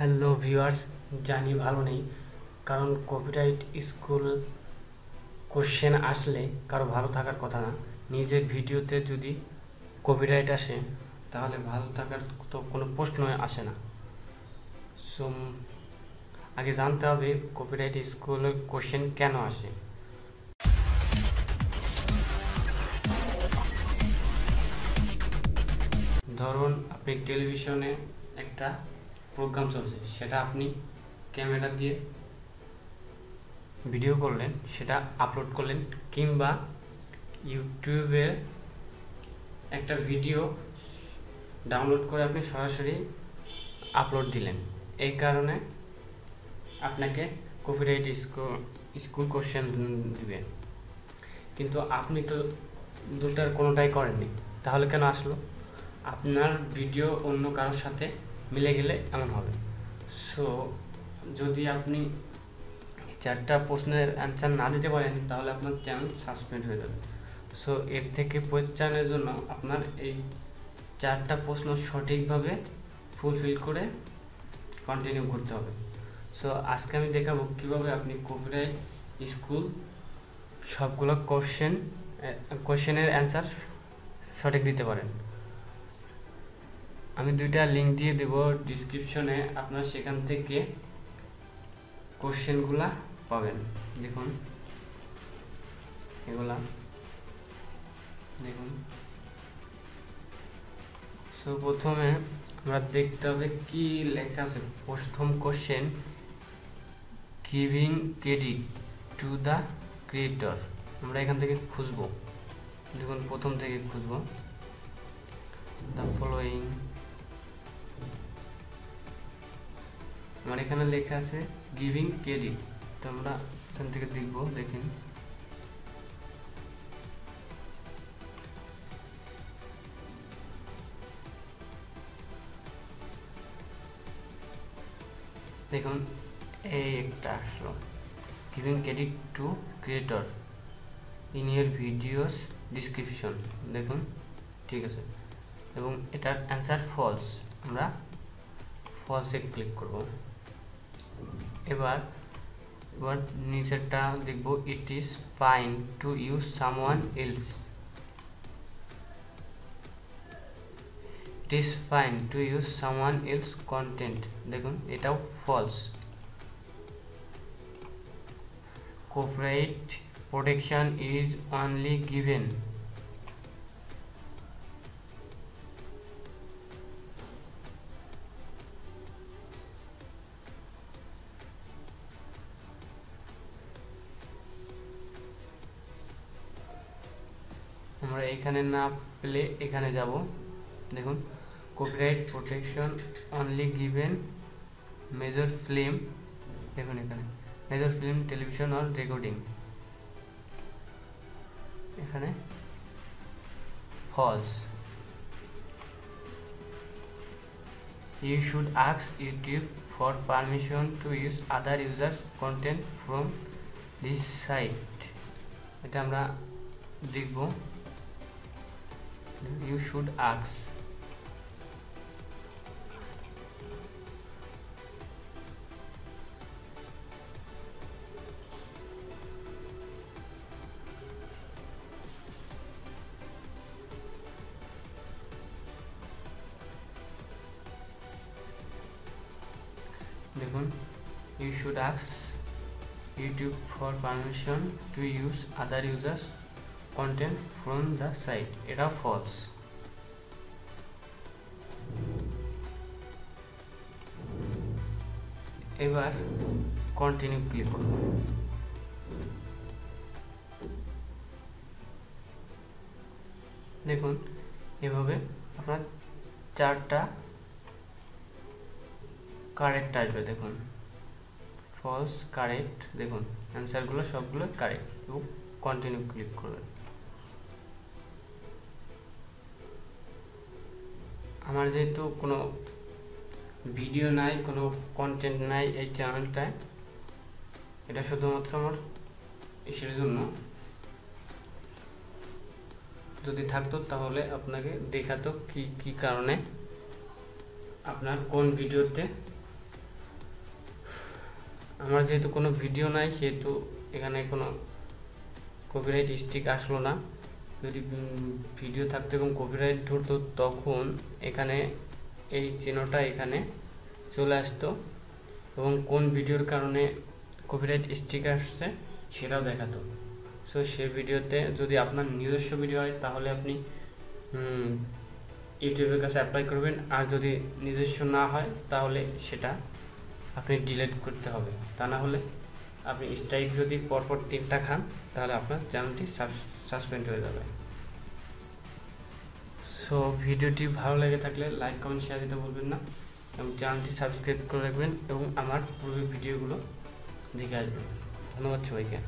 Hello viewers, জানি ভালো নেই, কারণ কপিরাইট স্কুল কোশ্চেন আসলে কারো ভালো থাকার কথা না। নিজের ভিডিওতে যদি কপিরাইট আসে তাহলে ভালো থাকার তো কোনো প্রশ্নই আসে না। সো আগে জানতে হবে কপিরাইট স্কুলের কোশ্চেন কেন আসে। ধরুন আপনি টেলিভিশনে একটা প্রোগ্রাম চলছে, সেটা আপনি ক্যামেরা দিয়ে ভিডিও করলেন, সেটা আপলোড করলেন, কিংবা ইউটিউবে একটা ভিডিও ডাউনলোড করে আপনি সরাসরি আপলোড দিলেন। এই কারণে আপনাকে কপিরাইট স্কুল কোশ্চেন দিবে। কিন্তু আপনি তো দুটার কোনোটাই করেননি, তাহলে কেন আসলো? আপনার ভিডিও অন্য কারোর সাথে মিলে গেলে এমন হবে। সো যদি আপনি চারটা প্রশ্নের অ্যান্সার না দিতে পারেন তাহলে আপনার চ্যানেল সাসপেন্ড হয়ে যাবে। সো এর থেকে পরিত্রাণের জন্য আপনার এই চারটা প্রশ্ন সঠিকভাবে ফুলফিল করে কন্টিনিউ করতে হবে। সো আজকে আমি দেখাবো কীভাবে আপনি কপিরাইট স্কুল সবগুলো কোশ্চেনের অ্যান্সার সঠিক দিতে পারেন। আমি দুইটা লিঙ্ক দিয়ে দেব ডিসক্রিপশনে, আপনার সেখান থেকে কোশ্চেনগুলা পাবেন। দেখুন এগুলা দেখুন। সো প্রথমে আমরা দেখতে হবে কি লেখা আছে। প্রথম question, giving credit to the creator. আমরা এখান থেকে খুঁজবো, দেখুন প্রথম থেকে খুঁজবো। দ্য ফলোয়িং, আমার এখানে লেখা আছে গিভিং ক্রেডিট, তো আমরা এখান থেকে দেখবো। দেখেন দেখুন এই একটা আসলো, giving credit to creator in year videos description. দেখুন ঠিক আছে, এবং এটার অ্যান্সার ফলস। আমরা ফলসে ক্লিক করব। এবার নিচেরটা দেখব, it is fine to use someone else. It is fine to use someone else content. দেখুন এটাও false. Copyright protection is only given. আমরা এখানে না পেলে এখানে যাব। দেখুন copyright protection only given major film. দেখুন এখানে major film, television or recording, এখানে false. You should ask YouTube for permission to use other users content from this site. এটা আমরা দেখব। ইউ শুড আস্ক, দেখুন you should ask YouTube for permission to use other users content from the site, এটা false. এবার continue click করব। দেখুন এভাবে আপনার চারটা কারেক্ট আসবে। দেখুন ফলস, কারেক্ট, দেখুন অ্যান্সারগুলো সবগুলো কারেক্ট, এবং কন্টিনিউ ক্লিক করবেন। আমার যেহেতু কোনো ভিডিও নাই, কোনো কন্টেন্ট নাই এই চ্যানেলটায়, এটা শুধুমাত্র আমার ইসের জন্য। যদি থাকতো তাহলে আপনাকে দেখাতো কি কি কারণে আপনার কোন ভিডিওতে আমার যেহেতু কোনো ভিডিও নাই সেহেতু এখানে কোনো কপিরাইট স্ট্রাইক আসলো না। যদি ভিডিও থাকতো এবং কপিরাইট ধরতো তখন এখানে এই চিহ্নটা এখানে চলে আসতো এবং কোন ভিডিওর কারণে কপিরাইট স্ট্রাইক আসছে সেটাও দেখাতো। সো সেই ভিডিওতে যদি আপনার নিজস্ব ভিডিও হয় তাহলে আপনি ইউটিউবের কাছে অ্যাপ্লাই করবেন, আর যদি নিজস্ব না হয় তাহলে সেটা আপনি ডিলিট করতে হবে। তা না হলে আপনি স্ট্রাইক যদি পরপর 3টা খান তাহলে আপনার চ্যানেলটি সাসপেন্ড হয়ে যাবে। সো ভিডিওটি ভালো লেগে থাকলে লাইক কমেন্ট শেয়ার দিতে ভুলবেন না এবং চ্যানেলটি সাবস্ক্রাইব করে রাখবেন এবং আমার পূর্বের ভিডিওগুলো দেখে আসবেন। ধন্যবাদ সবাইকে।